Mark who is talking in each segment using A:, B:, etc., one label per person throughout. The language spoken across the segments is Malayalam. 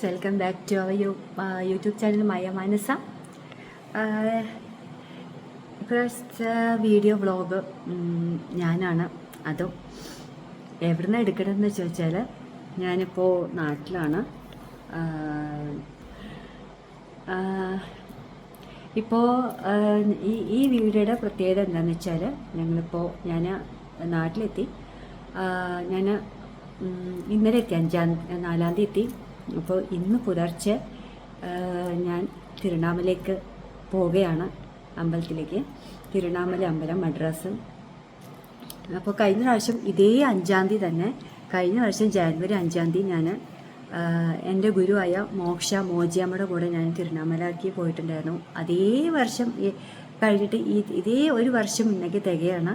A: Welcome back to our YouTube channel Maya Manasa. First video vlog ഞാനാണ്. അതും എവിടെ നിന്ന് എടുക്കണമെന്ന് ചോദിച്ചാൽ ഞാനിപ്പോൾ നാട്ടിലാണ്. ഇപ്പോൾ ഈ വീഡിയോയുടെ പ്രത്യേകത എന്താണെന്ന് വെച്ചാൽ ഞാൻ നാട്ടിലെത്തി. ഞാൻ ഇന്നലെ എത്തി, 4-ാം തീയതി എത്തി. അപ്പോൾ ഇന്ന് പുലർച്ചെ ഞാൻ തിരുവണ്ണാമലയ്ക്ക് പോവുകയാണ്, അമ്പലത്തിലേക്ക്. തിരുവണ്ണാമല അമ്പലം, മദ്രാസ്. അപ്പോൾ കഴിഞ്ഞ പ്രാവശ്യം ഇതേ 5-ാം തീയതി തന്നെ, കഴിഞ്ഞ വർഷം ജാനുവരി 5-ാം തീയതി ഞാൻ എൻ്റെ ഗുരുവായ മോജിയമ്മയുടെ കൂടെ ഞാൻ തിരുവണ്ണാമലയ്ക്ക് പോയിട്ടുണ്ടായിരുന്നു. അതേ വർഷം കഴിഞ്ഞിട്ട് ഇതേ ഒരു വർഷം മുന്നേക്ക് തികയാണ്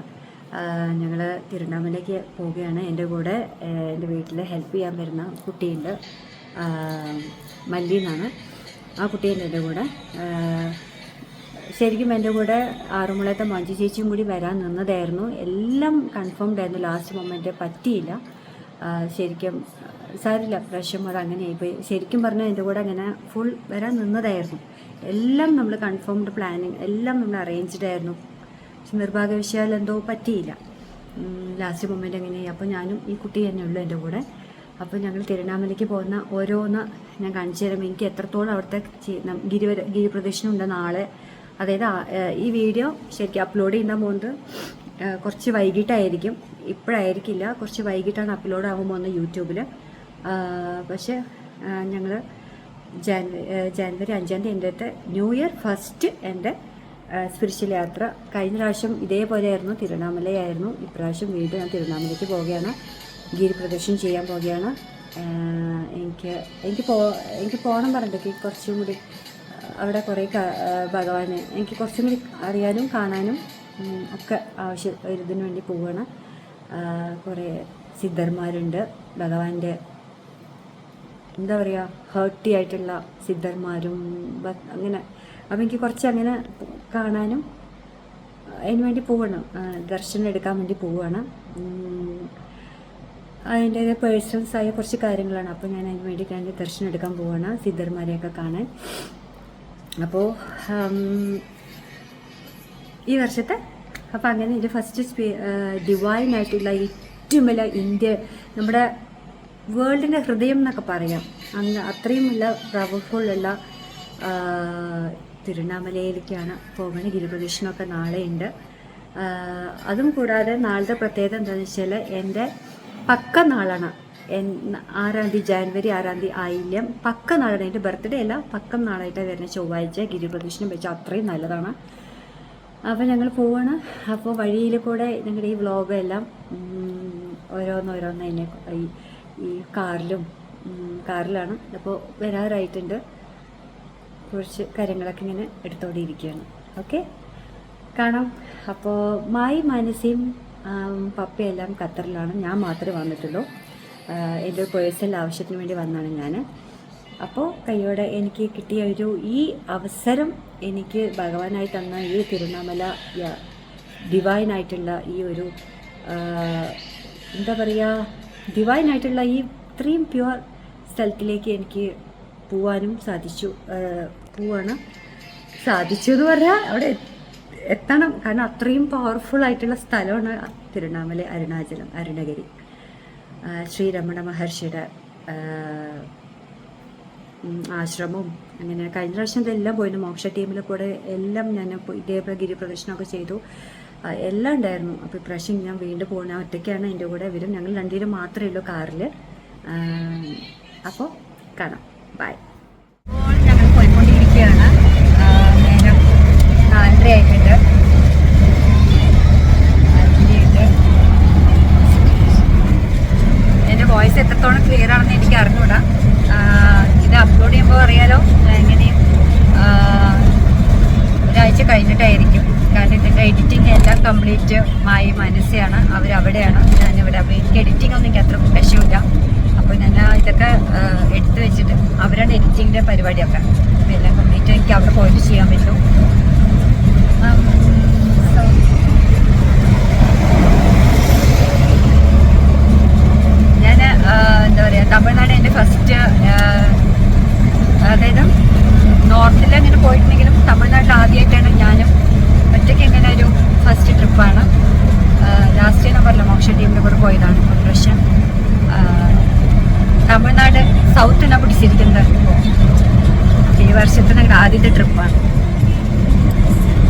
A: ഞങ്ങൾ തിരുവണ്ണാമലയ്ക്ക് പോവുകയാണ്. എൻ്റെ കൂടെ എൻ്റെ വീട്ടിൽ ഹെൽപ്പ് ചെയ്യാൻ വരുന്ന കുട്ടിയുണ്ട്, മല്ലി എന്നാണ് ആ കുട്ടിയുണ്ട് എൻ്റെ കൂടെ. ശരിക്കും എൻ്റെ കൂടെ ആറുമുളത്തെ മഞ്ജു ചേച്ചിയും കൂടി വരാൻ നിന്നതായിരുന്നു. എല്ലാം കൺഫേംഡ് ആയിരുന്നു, ലാസ്റ്റ് മൊമെൻറ്റ് പറ്റിയില്ല. ശരിക്കും സാരില്ല, പ്രശ്നം അത് അങ്ങനെയായിപ്പോയി. ശരിക്കും പറഞ്ഞാൽ എൻ്റെ കൂടെ അങ്ങനെ ഫുൾ വരാൻ നിന്നതായിരുന്നു. എല്ലാം നമ്മൾ കൺഫേംഡ് പ്ലാനിങ്, എല്ലാം നമ്മൾ അറേഞ്ച്ഡ് ആയിരുന്നു. പക്ഷെ നിർഭാഗ്യവശാൽ എന്തോ പറ്റിയില്ല, ലാസ്റ്റ് മൊമെൻ്റ് എങ്ങനെയായി. അപ്പോൾ ഞാനും ഈ കുട്ടി തന്നെ ഉള്ളൂ എൻ്റെ കൂടെ. അപ്പോൾ ഞങ്ങൾ തിരുവണ്ണാമലയ്ക്ക് പോകുന്ന ഓരോന്ന് ഞാൻ കാണിച്ചു തരാം. എനിക്ക് എത്രത്തോളം അവിടുത്തെ ഗിരിപ്രദക്ഷിണം ഉണ്ട് നാളെ. അതായത് ഈ വീഡിയോ ശരിക്കും അപ്ലോഡ് ചെയ്യാൻ പോകുന്നത് കുറച്ച് വൈകിട്ടായിരിക്കും, ഇപ്പോഴായിരിക്കില്ല, കുറച്ച് വൈകിട്ടാണ് അപ്ലോഡ് ആകാൻ പോകുന്നത് യൂട്യൂബിൽ. പക്ഷേ ഞങ്ങൾ ജാനുവരി 5-ാം തീയതി എൻ്റെ ന്യൂ ഇയർ ഫസ്റ്റ് എൻ്റെ സ്പിരിച്വൽ യാത്ര. കഴിഞ്ഞ പ്രാവശ്യം ഇതേപോലെയായിരുന്നു, തിരുവണ്ണാമലയായിരുന്നു. ഇപ്രാവശ്യം വീണ്ടും ഞാൻ തിരുവണ്ണാമലയ്ക്ക് പോവുകയാണ്, ഗിരിപ്രദക്ഷിണം ചെയ്യാൻ പോവുകയാണ്. എനിക്ക് പോകണം പറഞ്ഞിട്ട് കുറച്ചും കൂടി അവിടെ കുറേ ഭഗവാനെ എനിക്ക് കുറച്ചും കൂടി അറിയാനും കാണാനും ഒക്കെ ഇതിനു വേണ്ടി പോവുകയാണ്. കുറേ സിദ്ധന്മാരുണ്ട്, ഭഗവാന്റെ എന്താ പറയുക, ഹേർട്ടി ആയിട്ടുള്ള സിദ്ധന്മാരും അങ്ങനെ. അപ്പം എനിക്ക് കുറച്ച് അങ്ങനെ കാണാനും അതിന് വേണ്ടി പോവണം, ദർശനം എടുക്കാൻ വേണ്ടി പോവുകയാണ്. അതിൻ്റെ പേഴ്സണൽസായ കുറച്ച് കാര്യങ്ങളാണ്. അപ്പോൾ ഞാൻ അതിന് വേണ്ടി ദർശനം എടുക്കാൻ പോവുകയാണ്, സിദ്ധന്മാരെയൊക്കെ കാണാൻ. അപ്പോൾ ഈ വർഷത്തെ അപ്പോൾ അങ്ങനെ ഇത് ഫസ്റ്റ് ഡിവൈനായിട്ടുള്ള ഏറ്റവും വലിയ നമ്മുടെ വേൾഡിൻ്റെ ഹൃദയം എന്നൊക്കെ പറയാം, അത്രയും നല്ല പവർഫുള്ളുള്ള തിരുവണ്ണാമലയിലേക്കാണ് പോകുന്നത്. ഗിരിപ്രദക്ഷിണമൊക്കെ നാളെ ഉണ്ട്. അതും കൂടാതെ നാളത്തെ പ്രത്യേകത എന്താണെന്ന് വെച്ചാൽ എൻ്റെ പക്ക നാളാണ്, 6-ാം തീയതി, ജാനുവരി 6-ാം തീയതി ആയില്യം പക്ക നാളാണ്. എൻ്റെ ബർത്ത്ഡേ അല്ല, പക്കം നാളായിട്ട് വരുന്ന ചൊവ്വാഴ്ച ഗിരിപ്രദക്ഷിണം വെച്ചാൽ അത്രയും നല്ലതാണ്. അപ്പോൾ ഞങ്ങൾ പോവാണ്. അപ്പോൾ വഴിയിൽ കൂടെ ഞങ്ങളുടെ ഈ വ്ളോഗ് എല്ലാം ഓരോന്നോരോന്ന് അതിനെ ഈ കാറിലാണ്. അപ്പോൾ വരാറായിട്ടുണ്ട്, കുറച്ച് കാര്യങ്ങളൊക്കെ ഇങ്ങനെ എടുത്തോണ്ടിരിക്കുകയാണ്. ഓക്കെ, കാണാം. അപ്പോൾ മായി മാനസിയും പപ്പയെല്ലാം ഖത്തറിലാണ്, ഞാൻ മാത്രമേ വന്നിട്ടുള്ളൂ. എൻ്റെ പേഴ്സണൽ ആവശ്യത്തിന് വേണ്ടി വന്നതാണ് ഞാൻ. അപ്പോൾ കയ്യോടെ എനിക്ക് കിട്ടിയ ഈ അവസരം, എനിക്ക് ഭഗവാനായി തന്ന ഈ തിരുവണ്ണാമല ഡിവൈനായിട്ടുള്ള ഈ ഒരു എന്താ പറയുക, ഡിവൈനായിട്ടുള്ള ഈ ഇത്രയും പ്യുവർ സ്ഥലത്തിലേക്ക് എനിക്ക് പോവാനും സാധിച്ചു എന്ന് പറഞ്ഞാൽ അവിടെ എത്തണം. കാരണം അത്രയും പവർഫുൾ ആയിട്ടുള്ള സ്ഥലമാണ് തിരുവണ്ണാമല, അരുണഗിരി. ശ്രീ രമണ മഹർഷിയുടെ ആശ്രമവും അങ്ങനെ. കഴിഞ്ഞ പ്രാവശ്യം ഇതെല്ലാം പോയിരുന്നു, മോക്ഷ ടീമിൽ കൂടെ എല്ലാം ഞാൻ ഇതേപോലെ ഗിരിപ്രദക്ഷിണമൊക്കെ ചെയ്തു, എല്ലാം ഉണ്ടായിരുന്നു. അപ്പോൾ ഇപ്രാവശ്യം ഞാൻ വീണ്ടും പോകുന്ന ഒറ്റയ്ക്കാണ്, എൻ്റെ കൂടെ വരും. ഞങ്ങൾ രണ്ടുപേരും മാത്രമേ ഉള്ളൂ കാറിൽ. അപ്പോൾ കാണാം, ബൈ. അപ്പോൾ ഞങ്ങൾ പോയിക്കൊണ്ടിരിക്കുകയാണ്, നേരം 4:30 ആയിട്ടുണ്ട്. കഴിഞ്ഞിട്ടായിരിക്കും. കാരണം ഇതിൻ്റെ എഡിറ്റിംഗ് എല്ലാം കംപ്ലീറ്റ് മനസ്സാണ്, അവരവിടെയാണ്, ഞാനിവിടെ. അപ്പോൾ എനിക്ക് എഡിറ്റിംഗ് ഒന്നും എനിക്ക് അത്ര വശമില്ല. അപ്പോൾ ഞാൻ ഇതൊക്കെ എടുത്ത് വെച്ചിട്ട് അവരാണ് എഡിറ്റിങ്ങിൻ്റെ പരിപാടിയൊക്കെ. അപ്പോൾ എല്ലാം കംപ്ലീറ്റ് എനിക്ക് അവിടെ പോയിട്ട് ചെയ്യാൻ പറ്റും. ഞാൻ എന്താ പറയുക, തമിഴ്നാട് എൻ്റെ ഫസ്റ്റ്, അതായത് നോർത്തിൽ അങ്ങനെ പോയിട്ടുണ്ടെങ്കിലും തമിഴ്നാട്ടിൽ ആദ്യമായിട്ടാണ് ഞാനും ഒറ്റയ്ക്ക് ഇങ്ങനെ ഒരു ഫസ്റ്റ് ട്രിപ്പാണ്. ലാസ്റ്റ് ഞാൻ പറഞ്ഞ മോക്ഷ ടീമിൻ്റെ കൂടെ പോയതാണ് ഒരു പ്രാവശ്യം. തമിഴ്നാട് സൗത്ത് ആണ് പിടിച്ചിരിക്കുന്നത്. ഈ വർഷത്തെ ഞങ്ങളുടെ ആദ്യത്തെ ട്രിപ്പാണ്.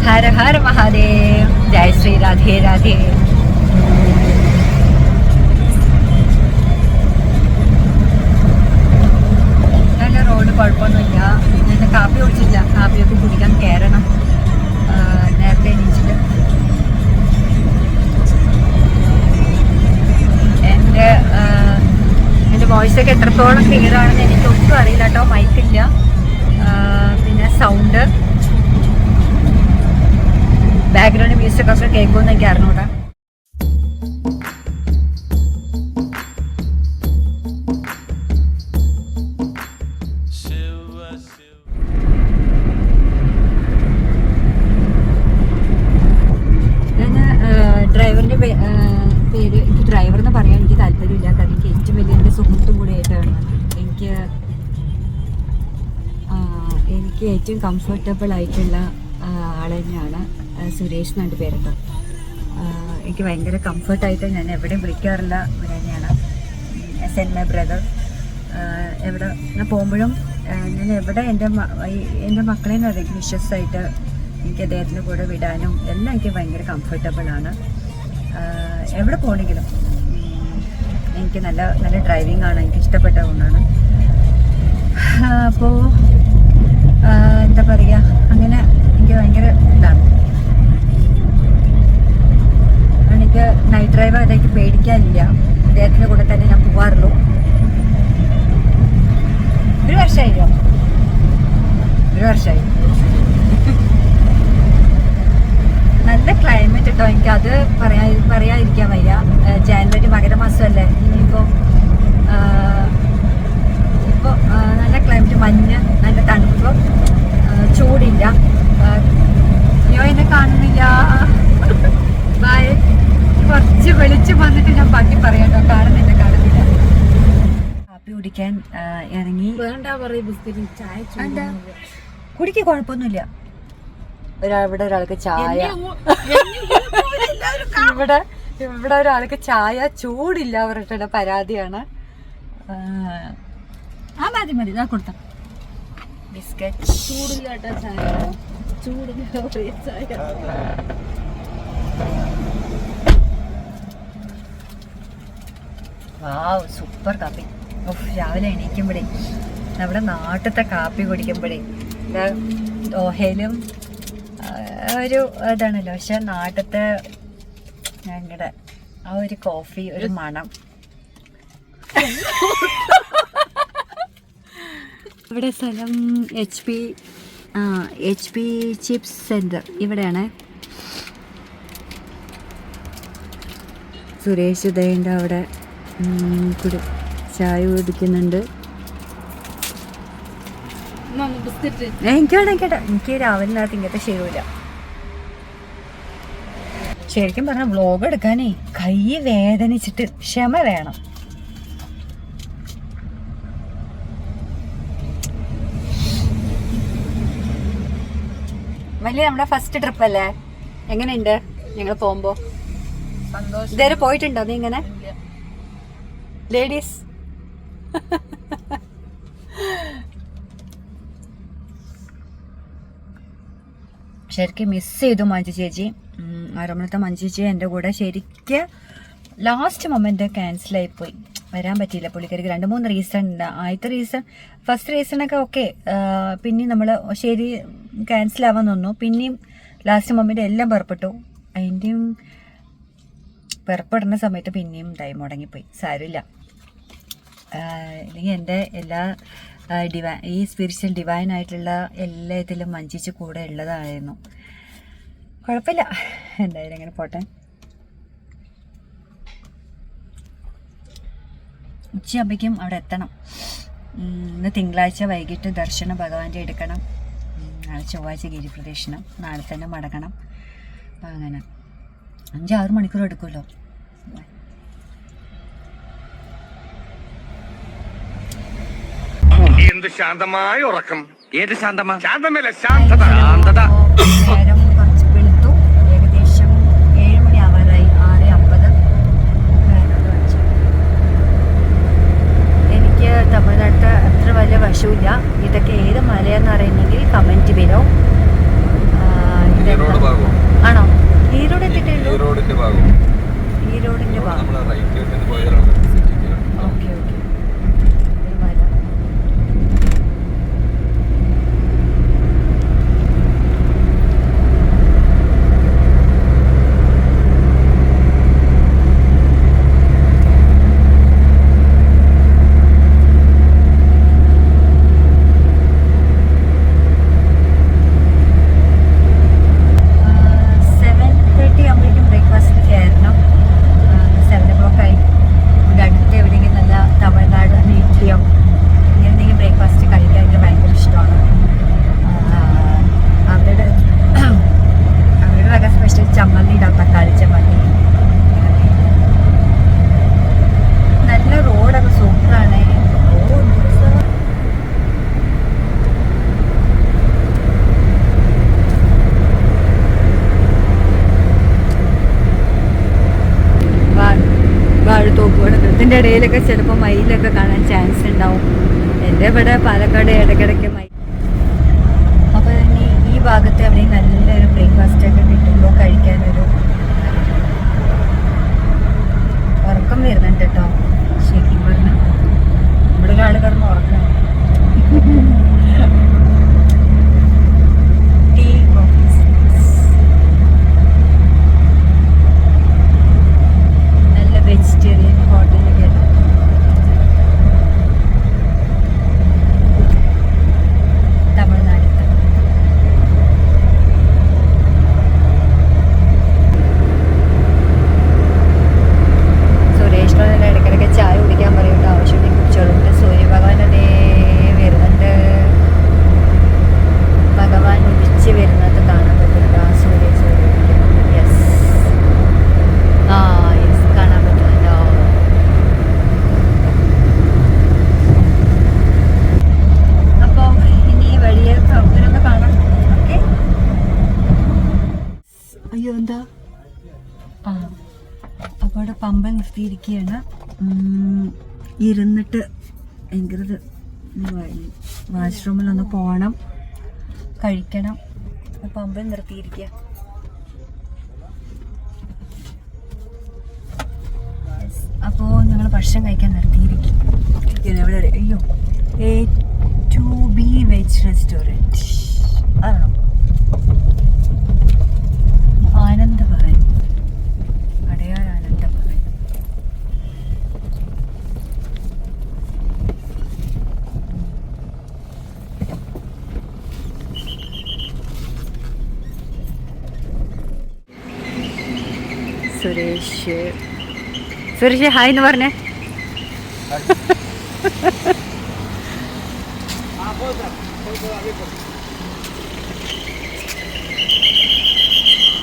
A: ഹര ഹര മഹാദേവ്, ജയ് ശ്രീ രാധേ രാധേ. നല്ല റോഡ്, കുഴപ്പമൊന്നുമില്ല. ഞാൻ കാപ്പി കുടിച്ചില്ല, കാപ്പിയൊക്കെ കുടിക്കാൻ കയറണം നേരത്തെ എണീച്ചിട്ട്. എൻ്റെ വോയിസൊക്കെ എത്രത്തോളം ക്ലിയർ ആണെന്ന് എനിക്ക് ഒട്ടും അറിയില്ല കേട്ടോ. മൈക്കില്ല, പിന്നെ സൗണ്ട്, ബാക്ക്ഗ്രൗണ്ട് മ്യൂസിക് ഒക്കെ കേൾക്കുമെന്ന് എനിക്ക് അറിഞ്ഞൂടാ. ഡ്രൈവറിൻ്റെ പേര്, എനിക്ക് ഡ്രൈവറെന്ന് പറയാൻ എനിക്ക് താല്പര്യമില്ല. കാരണം എനിക്ക് ഏറ്റവും വലിയ എൻ്റെ സുഹൃത്തും കൂടെ ആയിട്ടാണ്. എനിക്ക് ഏറ്റവും കംഫർട്ടബിൾ ആയിട്ടുള്ള ആൾ തന്നെയാണ് സുരേഷ് എന്നാണ് പേരുണ്ടോ. എനിക്ക് ഭയങ്കര കംഫർട്ടായിട്ട് ഞാൻ എവിടെയും വിളിക്കാറില്ല തന്നെയാണ്. Send my brother. എവിടെ ഞാൻ പോകുമ്പോഴും ഞാൻ എവിടെ എൻ്റെ മക്കളെയും അതൊക്കെ വിശ്വസമായിട്ട് എനിക്ക് അദ്ദേഹത്തിൻ്റെ കൂടെ വിടാനും എല്ലാം എനിക്ക് ഭയങ്കര കംഫർട്ടബിളാണ്. എവിടെ പോകണമെങ്കിലും എനിക്ക് നല്ല നല്ല ഡ്രൈവിംഗ് ആണ്, എനിക്ക് ഇഷ്ടപ്പെട്ട ഒന്നാണ്. അപ്പോൾ എന്താ പറയുക, അങ്ങനെ എനിക്ക് ഭയങ്കര ഇതാണ്. എനിക്ക് നൈറ്റ് ഡ്രൈവ് അതൊക്കെ പേടിക്കാനില്ല. അദ്ദേഹത്തിൻ്റെ കൂടെ തന്നെ ഞാൻ പോവാറുള്ളൂ. ഒരു വർഷമായി. നല്ല ക്ലൈമറ്റ് കേട്ടോ. എനിക്കത് പറയാതിരിക്കാൻ വയ്യ. ജാനുവരി മകരമാസമല്ലേ, ഇനിയിപ്പോൾ നല്ല ക്ലൈമറ്റ്, മഞ്ഞ്, നല്ല തണുപ്പ്, ചൂടില്ല. അയ്യോ എന്നെ കാണുന്നില്ല. ബൈ. കുറച്ച് വെളിച്ചം വന്നിട്ട് ഞാൻ ബാക്കി പറയാം കേട്ടോ. കാണുന്നില്ല. കാപ്പി കുടിക്കാൻ ഇറങ്ങി. കുടിക്ക്, കുഴപ്പമൊന്നുമില്ല. ഇവിടെ ഒരാൾക്ക് ചായ, ഇവിടെ ഒരാൾക്ക് ചായ ചൂടില്ല അവരുടെ പരാതിയാണ്. മതി ഇതാ കൊടുത്ത ബിസ്ക്കറ്റ്. ചൂടില്ലാട്ട ചായ, ചൂടില്ല ചായ. വാവ്, സൂപ്പർ കാപ്പി. രാവിലെ എണീക്കുമ്പോഴേ നമ്മുടെ നാട്ടിലത്തെ കാപ്പി കുടിക്കുമ്പോഴേ ദോഹയിലും ഒരു ഇതാണല്ലോ, പക്ഷെ നാട്ടിലത്തെ ഞങ്ങളുടെ ആ ഒരു കോഫി, ഒരു മണം. ഇവിടെ സ്ഥലം എച്ച് പി ചിപ്സ് സെൻറ്റർ ഇവിടെയാണ്. സുരേഷ് ഉദയൻ്റെ അവിടെ ചായ കുടിക്കുന്നുണ്ട്. എനിക്ക് രാവിലെ നേരത്തെ ഇങ്ങനത്തെ ശരിയില്ല. ശരിക്കും പറഞ്ഞ വ്ലോഗ് എടുക്കാനേ കൈ വേദനിച്ചിട്ട് ക്ഷമ വേണം. വലിയ നമ്മുടെ ഫസ്റ്റ് ട്രിപ്പ് അല്ലേ? എങ്ങനെയുണ്ട് ഞങ്ങൾ പോകുമ്പോ? ഇതുവരെ പോയിട്ടുണ്ടോ നീ ഇങ്ങനെ ലേഡീസ്? ശരിക്കും മിസ് ചെയ്തു മഞ്ജു ചേച്ചി. ആറന്മുളത്തെ മഞ്ജു ചേച്ചി എൻ്റെ കൂടെ ശരിക്കും ലാസ്റ്റ് മൊമെന്റ് ക്യാൻസലായിപ്പോയി, വരാൻ പറ്റിയില്ല. പുള്ളിക്കാരിക്ക് 2-3 റീസൺ ഉണ്ട്. ആദ്യത്തെ ഫസ്റ്റ് റീസണൊക്കെ ഓക്കെ, പിന്നെയും നമ്മൾ ശരി ക്യാൻസലാവാൻ തോന്നുന്നു. പിന്നെയും ലാസ്റ്റ് മൊമെന്റ് എല്ലാം പുറപ്പെട്ടു. അതിൻ്റെയും പുറപ്പെടുന്ന സമയത്ത് പിന്നെയും ടൈം മുടങ്ങിപ്പോയി. സാരമില്ല. അല്ലെങ്കിൽ എൻ്റെ എല്ലാ ഈ സ്പിരിച്വൽ ഡിവൈൻ ആയിട്ടുള്ള എല്ലാ ഇതിലും മഞ്ജിച്ച് കൂടെ ഉള്ളതായിരുന്നു. കുഴപ്പമില്ല, എന്തായാലും ഇങ്ങനെ പോട്ടെ. ഉച്ചയാകുമ്പോഴേക്കും അവിടെ എത്തണം. ഇന്ന് തിങ്കളാഴ്ച വൈകിട്ട് ദർശനം ഭഗവാന്റെ എടുക്കണം. നാളെ ചൊവ്വാഴ്ച ഗിരിപ്രദക്ഷിണം, നാളെ തന്നെ മടങ്ങണം. അപ്പം അങ്ങനെ 5-6 മണിക്കൂർ എടുക്കുമല്ലോ.
B: എന്ത് ശാന്തമായ ഉറക്കം.
C: ഏത് ശാന്തമാ?
B: ശാന്തമല്ല, ശാന്തത. ശാന്തത.
A: നേരം കുറച്ച് വെളുത്തു. ഏകദേശം 7 മണി ആവാറായി. 6:50. എനിക്ക് തമിഴ്നാട്ടിൽ അത്ര വലിയ വശമില്ല. ഇതൊക്കെ ഏത് മലയാന്ന് അറിയുന്നെങ്കിൽ കമൻറ്റ് വരും. ആണോ? ഈറോഡ് എത്തിയിട്ടുള്ളൂ. ഈറോഡിന്റെ ഭാഗം. Okay okay. ഇതിൻ്റെ ഇടയിലൊക്കെ ചിലപ്പോൾ മയിലൊക്കെ കാണാൻ ചാൻസ് ഉണ്ടാവും. എൻ്റെ ഇവിടെ പാലക്കാട് ഇടയ്ക്കിടയ്ക്ക് മയിൽ. അപ്പോൾ ഇനി ഈ ഭാഗത്ത് എവിടെയും നല്ലൊരു ബ്രേക്ക്ഫാസ്റ്റ് ഒക്കെ കിട്ടുമ്പോൾ കഴിക്കാനൊരു ഉറക്കം വരുന്നുണ്ട് കേട്ടോ. ശരിക്കും പറഞ്ഞാൽ ഇവിടെ ഒരാൾ കിടന്ന് ഉറക്കണം. വെജിറ്റേറിയൻ ഹോട്ടലൊക്കെ തമിഴ്നാട്ടിൽ. സുരേഷിനോട് ഇടയ്ക്കിടയ്ക്ക് ചായ കുടിക്കാൻ പറയേണ്ട ആവശ്യത്തെ കുറിച്ചുകൊണ്ട് സൂര്യഭഗവാൻ അതേ വരുന്നുണ്ട്. ഭഗവാൻ ഉദിച്ച് വരുന്നത് കാണാൻ പറ്റുന്നുണ്ട്. ആ സൂര്യ യെസ്, യെസ് കാണാൻ പറ്റുന്നുണ്ടോ? അപ്പോൾ ഇനി വഴിയെ പ്രവർത്തനമൊക്കെ കാണാം. ഓക്കെ. അയ്യോ എന്താ? അപ്പോൾ അവിടെ പമ്പ നിർത്തിയിരിക്കുകയാണ്. ഇരുന്നിട്ട് ഭയങ്കര വാഷ്റൂമിലൊന്ന് പോകണം, കഴിക്കണം. പമ്പിൽ നിർത്തിയിരിക്കുക. അപ്പോൾ ഞങ്ങൾ ഭക്ഷണം കഴിക്കാൻ നിർത്തിയിരിക്കും. എവിടെ? അയ്യോ, A2B വെജ് റെസ്റ്റോറൻറ്റ് ആണോ? ആനന്ദഭവൻ, അടയാർ ആനന്ദഭവൻ. സുരേഷ് ഹായ് എന്ന് പറഞ്ഞേ.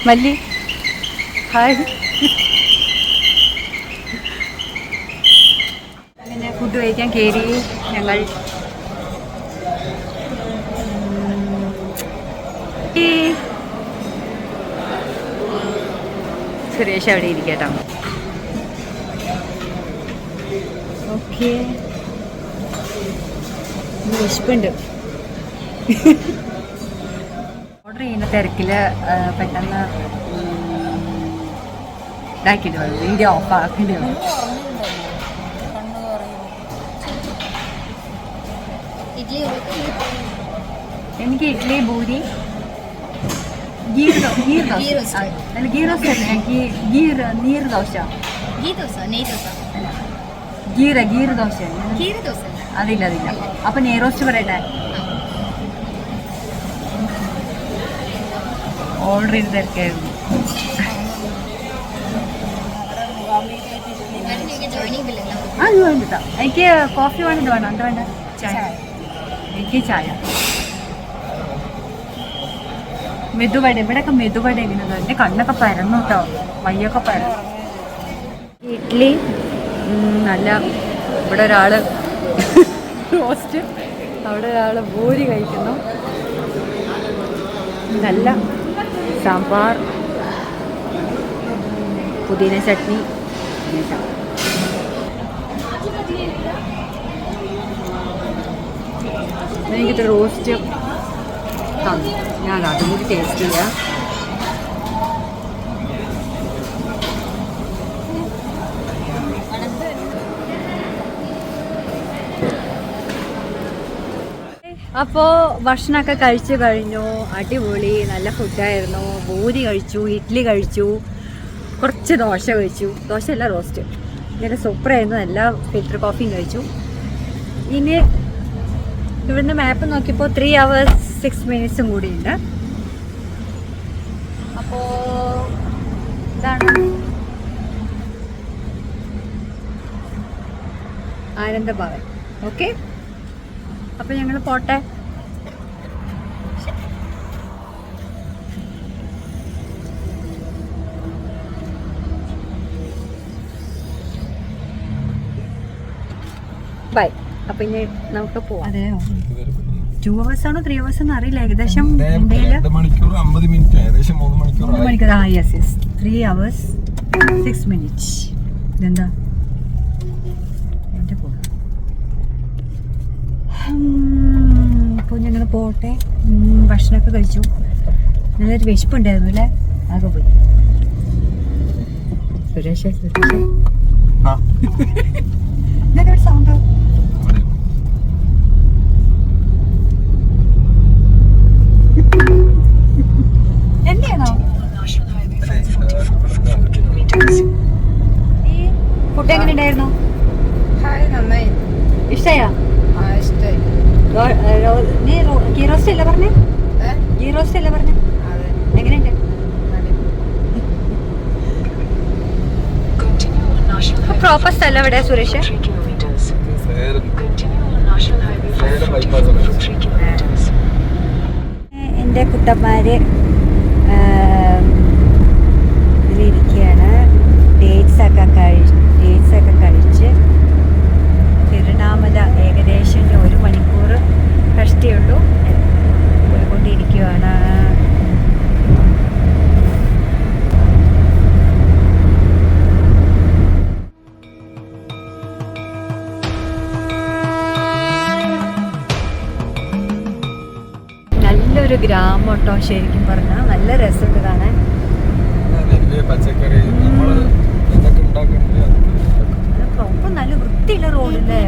A: മല്ലി ഹായ്. അങ്ങനെ ഫുഡ് കഴിക്കാൻ കയറി ഞങ്ങൾ. സുരേഷ് അവിടെ ഇരിക്കട്ടോ. ഓക്കെ, വിശപ്പുണ്ട്. ഓർഡർ ചെയ്യുന്ന തിരക്കിൽ പെട്ടെന്ന് ഇതാക്കിയിട്ട് വന്നു, വീഡിയോ ഓഫ് ആക്കേണ്ടി വന്നു. എനിക്ക് ഇഡ്ഡലി പൂരി നീർദോശ അതില്ല. അപ്പൊ നെയ് റോസ്റ്റ് പറയട്ടെ. ഓർഡർ ചെയ്ത് തിരക്കായിരുന്നു. ആ ഇത് വേണ്ടിട്ടാ. എനിക്ക് കോഫി വേണ്ടത് വേണം. എന്താ വേണ്ട? ചായ. എനിക്ക് ചായ. മെതുവട. ഇവിടെയൊക്കെ മെതുവട എങ്ങനെയാ? എൻ്റെ കണ്ണൊക്കെ പരന്നു കേട്ടോ, വയ്യൊക്കെ പരന്നു. ഇഡ്ഡലി നല്ല. ഇവിടെ ഒരാൾ റോസ്റ്റ്, അവിടെ ഒരാൾ പൂരി കഴിക്കുന്നു. നല്ല സാമ്പാർ, പുതിന ചട്നി. എനിക്കിത് റോസ്റ്റ് തന്നു, ഞാൻ അതും കൂടി ടേസ്റ്റ് ചെയ്യാം. അപ്പോൾ ഭക്ഷണമൊക്കെ കഴിച്ചു കഴിഞ്ഞു. അടിപൊളി നല്ല ഫുഡായിരുന്നു. പൂരി കഴിച്ചു, ഇഡ്ഡലി കഴിച്ചു, കുറച്ച് ദോശ കഴിച്ചു. ദോശയല്ല, റോസ്റ്റ്. ഇങ്ങനെ സൂപ്പറായിരുന്നു. എല്ലാ ഫിൽറ്റർ കോഫിയും കഴിച്ചു. ഇനി ഇവിടുന്ന് മാപ്പ് നോക്കിയപ്പോൾ 3 hours 6 minutes കൂടി ഉണ്ട്. അപ്പോൾ ഇതാണ് ആനന്ദഭവൻ. ഓക്കെ, അപ്പോൾ ഞങ്ങൾ പോട്ടെ. ബൈ. അപ്പൊ ഇനി നമുക്ക് പോവാം. അതെയോ, 2 hours ആണോ 3 hours എന്ന് അറിയില്ല. ഏകദേശം
C: 2 മണിക്കൂർ 50 മിനിറ്റ്, ഏകദേശം 3 മണിക്കൂർ.
A: 3 മണിക്കൂർ. ആ യെസ് യെസ്, 3 hours 6 minutes. ഇതെന്താ എൻ്റെ പോകാം. ഇപ്പോൾ ഞങ്ങൾ പോട്ടെ. ഭക്ഷണമൊക്കെ കഴിച്ചു. നല്ലൊരു വിശപ്പുണ്ടായിരുന്നു അല്ലേ? ആകെ പോയി. സുരേഷ് എന്തൊക്കെ സൗണ്ട്? എന്തിയാണോ? ഫുഡ് എങ്ങനെ ഉണ്ടായിരുന്നു? ഇഷ്ടയാ? നീ ഗീ റോസ്റ്റ് അല്ലേ പറഞ്ഞേ? ഗീ റോസ്റ്റ് അല്ലേ പറഞ്ഞേ? എങ്ങനെയുണ്ട്? പ്രോപ്പർ സ്ഥലം എവിടെയാ സുരേഷ്? എൻ്റെ കുട്ടന്മാര് ഇതിലിരിക്കുകയാണ്. ഡേറ്റ്സ് ഒക്കെ കഴിച്ച് തിരുവണ്ണാമല ഏകദേശം 1 മണിക്കൂർ കഷ്ടിയുള്ളൂ പോയിക്കൊണ്ടിരിക്കുകയാണ്. നല്ലൊരു ഗ്രാമം കേട്ടോ, ശരിക്കും പറഞ്ഞാൽ നല്ല രസമുണ്ട് കാണാൻ.
C: പച്ചക്കറി
A: പ്രോപ്പർ നല്ല വൃത്തിയുള്ള റോഡല്ലേ.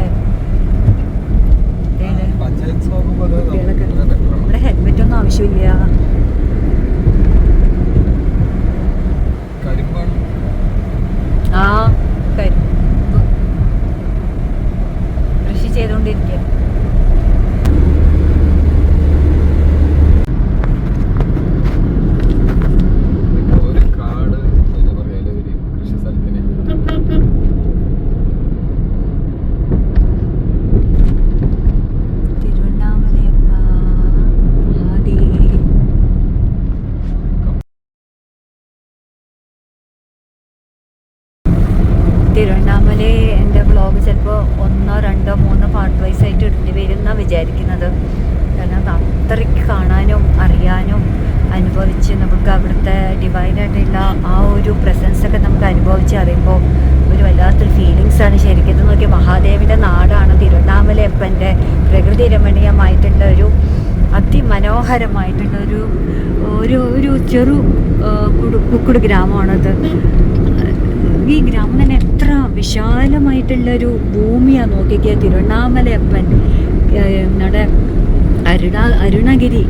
A: ഇവിടെ ഹെൽമെറ്റ് ഒന്നും ആവശ്യമില്ല. ആ കരിമ്പ് കൃഷി ചെയ്തുകൊണ്ടിരിക്കുക. തിരുവണ്ണാമല എൻ്റെ വ്ളോഗ് ചിലപ്പോൾ 1, 2, 3 പാർട്ട് വൈസ് ആയിട്ട് ഇടേണ്ടി വരും എന്നാണ് വിചാരിക്കുന്നത്. കാരണം അത്രയ്ക്ക് കാണാനും അറിയാനും അനുഭവിച്ച് നമുക്ക് അവിടുത്തെ ഡിവൈനായിട്ടുള്ള ആ ഒരു പ്രസൻസൊക്കെ നമുക്ക് അനുഭവിച്ച് അറിയുമ്പോൾ ഒരു വല്ലാത്തൊരു ഫീലിങ്സാണ് ശരിക്കും. ഇത് നോക്കിയ മഹാദേവിൻ്റെ നാടാണ് തിരുവണ്ണാമലയപ്പൻ്റെ. പ്രകൃതി രമണീയമായിട്ടുള്ള ഒരു അതിമനോഹരമായിട്ടുള്ള ഒരു ചെറു കുക്കുട് ഗ്രാമമാണത്. ഈ ഗ്രാമം തന്നെ എത്ര വിശാലമായിട്ടുള്ളൊരു ഭൂമിയാണ് നോക്കിക്കുക. തിരുവണ്ണാമലയപ്പൻ, നമ്മുടെ അരുണഗിരി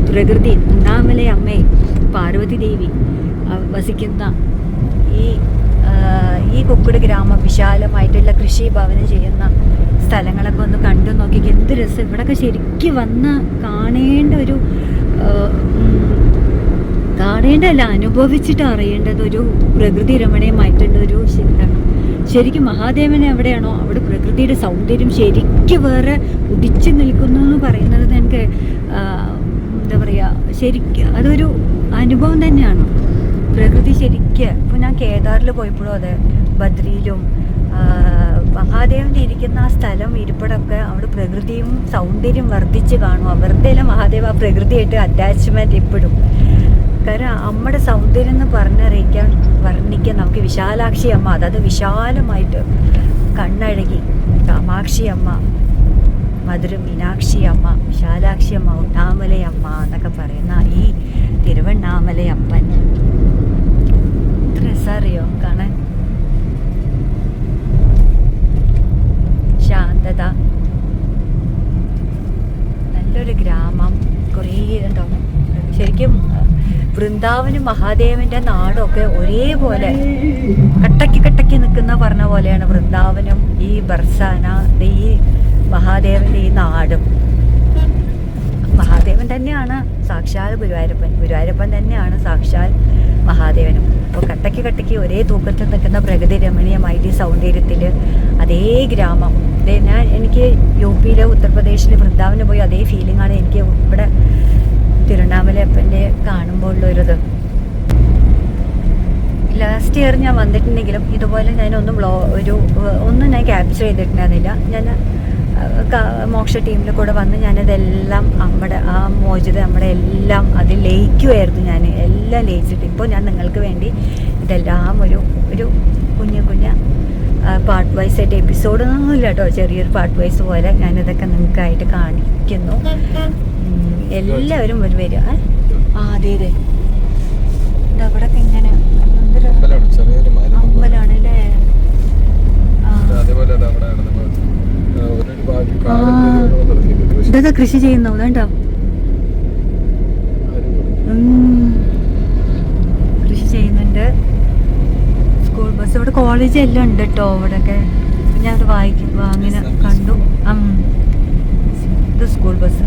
A: പ്രകൃതി, ഉണ്ണാമല അമ്മേ, പാർവതി ദേവി വസിക്കുന്ന ഈ കുക്കുട് ഗ്രാമം, വിശാലമായിട്ടുള്ള കൃഷി ഭവനം ചെയ്യുന്ന സ്ഥലങ്ങളൊക്കെ ഒന്ന് കണ്ടു നോക്കിക്കുക. എന്ത് രസം! ഇവിടെയൊക്കെ ശരിക്കും വന്ന് കാണേണ്ട ഒരു കാണേണ്ടതല്ല, അനുഭവിച്ചിട്ട് അറിയേണ്ടത് ഒരു പ്രകൃതി രമണീയമായിട്ടുള്ള ഒരു എന്താണ് ശരിക്കും മഹാദേവൻ എവിടെയാണോ അവിടെ പ്രകൃതിയുടെ സൗന്ദര്യം ശരിക്കും വേറെ ഉദിച്ചു നിൽക്കുന്നു എന്ന് പറയുന്നത് എനിക്ക് എന്താ പറയുക, ശരിക്കും അതൊരു അനുഭവം തന്നെയാണ്. പ്രകൃതി ശരിക്കും ഇപ്പോൾ ഞാൻ കേദാറിൽ പോയപ്പോഴും അതെ, ബദ്രിയിലും മഹാദേവൻ്റെ ഇരിക്കുന്ന ആ സ്ഥലം ഇരിപ്പിടമൊക്കെ അവിടെ പ്രകൃതിയും സൗന്ദര്യം വർദ്ധിച്ച് കാണും. വെറുതെ അല്ല മഹാദേവ് ആ പ്രകൃതിയായിട്ട് അറ്റാച്ച്മെൻറ്റ് ഇപ്പോഴും. കാരണം അമ്മയുടെ സൗന്ദര്യം എന്ന് വർണ്ണിക്കാൻ നമുക്ക് വിശാലാക്ഷി അമ്മ, അതായത് വിശാലമായിട്ട് കണ്ണഴകി, കാമാക്ഷി അമ്മ, മധുര മീനാക്ഷി അമ്മ, വിശാലാക്ഷി അമ്മ, ഉണ്ണാമലയമ്മ എന്നൊക്കെ പറയുന്ന ഈ തിരുവണ്ണാമലയപ്പൻ എത്ര രസറിയോ കാണാൻ. ശാന്തത, നല്ലൊരു ഗ്രാമം, കുറേ ഉണ്ടാവും. ശരിക്കും വൃന്ദാവനും മഹാദേവന്റെ നാടൊക്കെ ഒരേപോലെ കട്ടക്കി നിൽക്കുന്ന പറഞ്ഞ പോലെയാണ് വൃന്ദാവനും ഈ ബർസാന ഈ മഹാദേവന്റെ ഈ നാടും. മഹാദേവൻ തന്നെയാണ് സാക്ഷാൽ ഗുരുവായൂരപ്പൻ തന്നെയാണ് സാക്ഷാൽ മഹാദേവനും. അപ്പോൾ കട്ടക്കി ഒരേ തൂക്കത്തിൽ നിൽക്കുന്ന പ്രകൃതി രമണീയമായിട്ട് ഈ സൗന്ദര്യത്തിൽ അതേ ഗ്രാമം. എനിക്ക് യു പിയിലെ ഉത്തർപ്രദേശിൽ വൃന്ദാവന് പോയി അതേ ഫീലിംഗാണ് എനിക്ക് ഇവിടെ തിരുവണ്ണാമലയപ്പൻ്റെ കാണുമ്പോൾ ഉള്ളൊരിത്. ലാസ്റ്റ് ഇയർ ഞാൻ വന്നിട്ടുണ്ടെങ്കിലും ഇതുപോലെ ഞാനൊന്നും ഒന്നും ഞാൻ ക്യാപ്ചർ ചെയ്തിട്ടുണ്ടായിരുന്നില്ല. ഞാൻ മോക്ഷ ടീമിൽ കൂടെ വന്ന് ഞാനതെല്ലാം നമ്മുടെ ആ മോചിത നമ്മുടെ എല്ലാം അതിൽ ലയിക്കുമായിരുന്നു. ഞാൻ എല്ലാം ലയിച്ചിട്ട് ഇപ്പോൾ ഞാൻ നിങ്ങൾക്ക് വേണ്ടി ഇതെല്ലാം ഒരു കുഞ്ഞു പാർട്ട് വൈസ് ആയിട്ട് എപ്പിസോഡൊന്നും ഇല്ല കേട്ടോ, ചെറിയൊരു പാർട്ട് വൈസ് പോലെ ഞാനിതൊക്കെ നിങ്ങൾക്കായിട്ട് കാണിക്കുന്നു. എല്ലാവരും വരിക. അതെ ഇതവിടൊക്കെ ഇങ്ങനെ അമ്പലമാണ് അല്ലേ. ഇതൊക്കെ കൃഷി ചെയ്യുന്നു വേണ്ടോ, കൃഷി ചെയ്യുന്നുണ്ട്. സ്കൂൾ ബസ് ഇവിടെ കോളേജ് എല്ലാം ഉണ്ട് കേട്ടോ ഇവിടെയൊക്കെ. ഞാനത് അങ്ങനെ കണ്ടു. ഇത് സ്കൂൾ ബസ്.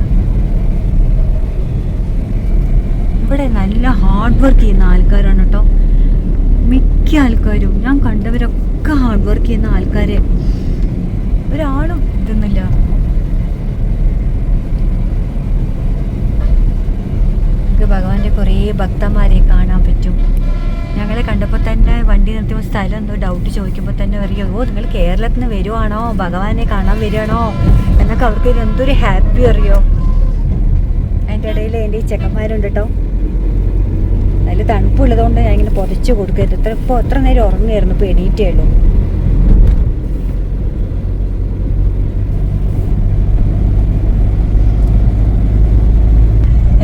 A: ഇവിടെ നല്ല ഹാർഡ് വർക്ക് ചെയ്യുന്ന ആൾക്കാരാണ് കേട്ടോ മിക്ക ആൾക്കാരും. ഞാൻ കണ്ടവരൊക്കെ ഹാർഡ് വർക്ക് ചെയ്യുന്ന ആൾക്കാരെ, ഒരാളും ഇതൊന്നുമില്ല. നമുക്ക് ഭഗവാന്റെ കുറേ ഭക്തന്മാരെ കാണാൻ പറ്റും. ഞങ്ങളെ കണ്ടപ്പോൾ തന്നെ വണ്ടി നിർത്തിയ സ്ഥലം എന്തോ ഡൗട്ട് ചോദിക്കുമ്പോൾ തന്നെ അറിയോ, നിങ്ങൾ കേരളത്തിൽ നിന്ന് വരുവാണോ, ഭഗവാനെ കാണാൻ വരികയാണോ എന്നൊക്കെ അവർക്ക് എന്തൊരു ഹാപ്പി അറിയോ. അതിൻ്റെ ഇടയിൽ എൻ്റെ ഈ ചെക്കന്മാരുണ്ട് കേട്ടോ, അതിൽ തണുപ്പുള്ളതുകൊണ്ട് ഞാൻ ഇങ്ങനെ പൊതച്ച് കൊടുക്കരുത്. ഇപ്പോൾ എത്ര നേരം ഉറങ്ങുമായിരുന്നു, ഇപ്പോൾ എണീറ്റേ ഉള്ളൂ.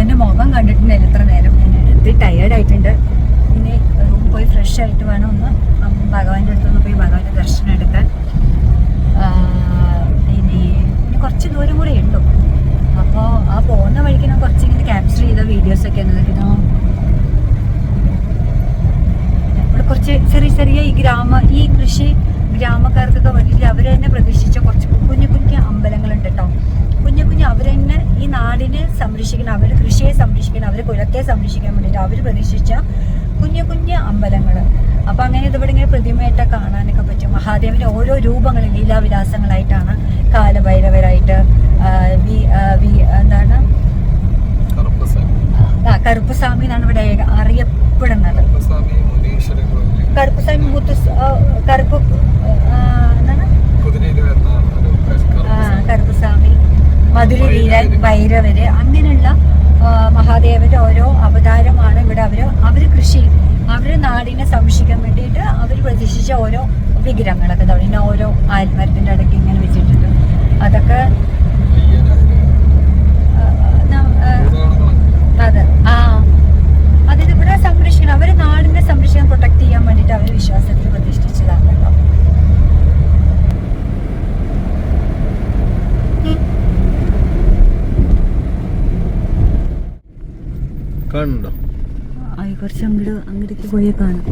A: എൻ്റെ മുഖം കണ്ടിട്ടുണ്ടായില്ല എത്ര നേരം. ഒത്തിരി ടയേർഡായിട്ടുണ്ട്. ഇനി റൂം പോയി ഫ്രഷ് ആയിട്ട് വേണം ഒന്ന് ഭഗവാന്റെ അടുത്തൊന്ന് പോയി ഭഗവാന്റെ ദർശനം എടുക്കാൻ. ഇനി കുറച്ച് ദൂരം കൂടെ ഉണ്ടോ. അപ്പോൾ ആ പോകുന്ന വഴിക്ക് ഞാൻ കുറച്ചിങ്ങനെ ക്യാപ്ചർ ചെയ്ത വീഡിയോസൊക്കെ എന്തെങ്കിലും ഇവിടെ കുറച്ച് ചെറിയ ഈ കൃഷി ഗ്രാമക്കാർക്കൊക്കെ വേണ്ടിയിട്ട് അവർ തന്നെ പ്രതീക്ഷിച്ച കുറച്ച് കുഞ്ഞു അമ്പലങ്ങളുണ്ട് കേട്ടോ. കുഞ്ഞു അവർ തന്നെ ഈ നാടിനെ സംരക്ഷിക്കണം, അവർ കൃഷിയെ സംരക്ഷിക്കണം, അവർ കുലത്തെ സംരക്ഷിക്കാൻ വേണ്ടിയിട്ട് അവർ പ്രതീക്ഷിച്ച കുഞ്ഞു അമ്പലങ്ങൾ. അപ്പം അങ്ങനെ ഇതിവിടെ ഇങ്ങനെ പ്രതിമയായിട്ട് കാണാനൊക്കെ പറ്റും. മഹാദേവന്റെ ഓരോ രൂപങ്ങളും ലീലാവിലാസങ്ങളായിട്ടാണ്. കാലഭൈരവരായിട്ട് എന്താണ് കറുപ്പസ്വാമി എന്നാണ് ഇവിടെ അറിയപ്പെടുന്നത്. കറുപ്പസ്വാമി കറുപ്പസ്വാമി, മധുര വീരൻ, ഭൈരവര്, അങ്ങനെയുള്ള മഹാദേവന്റെ ഓരോ അവതാരമാണ് ഇവിടെ. അവര് കൃഷി, അവര് നാടിനെ സംരക്ഷിക്കാൻ വേണ്ടിയിട്ട് അവർ പ്രതീക്ഷിച്ച ഓരോ വിഗ്രഹങ്ങളൊക്കെ പിന്നെ ഓരോ ആൽമരത്തിന്റെ ഇടയ്ക്ക് ഇങ്ങനെ വെച്ചിട്ടുണ്ട്. അതൊക്കെ അതെ അതിന് ഇവിടെ സംരക്ഷിക്കണം, അവര് നാടിനെ സംരക്ഷിക്കാൻ പ്രൊട്ടക്ട് ചെയ്യാൻ വേണ്ടിയിട്ട് അവർ വിശ്വാസത്തിൽ പ്രതിഷ്ഠിച്ചതാണ് കേട്ടോ.
C: കണ്ടോ
A: കുറച്ച് അങ്ങോട്ടേക്ക് പോയി കാണാം.